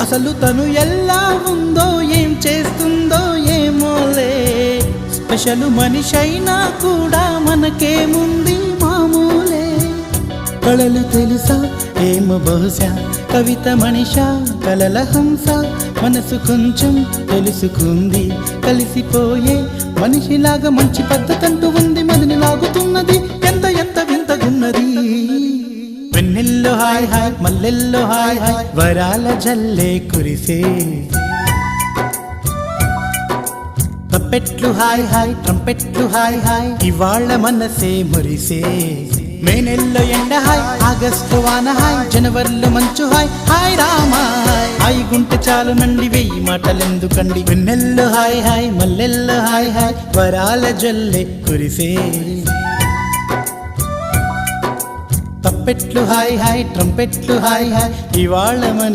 అసలు తను ఎలా ఉందో ఏం చేస్తుందో ఏమోలే, స్పెషల్ మనిషైనా కూడా మనకేముంది మామూలే. కళలు తెలుసా ఏమో బహుశా, కవిత మనిషా కలల హంస, మనసు కొంచెం తెలుసుకుంది కలిసిపోయే మనిషిలాగా, మంచి పద్ధతంటూ ఉంది మదిని లాగుతున్నది, ఎంత ఎంత వింతగున్నది. వెన్నెల్లో హాయ్ హాయ్ మల్లెల్లో హాయ్ హాయ్, వరాల జల్లే కురిసే. తప్పెట్లు హాయ్ హాయ్ ట్రంపెట్లు హాయ్ హాయ్, ఇవాళ మనసే మురిసే. మే నెల్లో ఎండ హాయ్, ఆగస్టు వాన హాయ్, జనవరిలో మంచు హాయ్, హాయ్ రామా హాయ్ గుంటె చాలు నండి వెయ్యి మాటలెందుకండి. వెన్నెల్లో హాయ్ హాయ్ మల్లెల్లో హాయ్ హాయ్, వరాల జల్లే కురిసే. తప్పెట్లు హాయ్ హాయ్ ట్రంపెట్లు హాయ్ హాయ్, ఇవాళ మన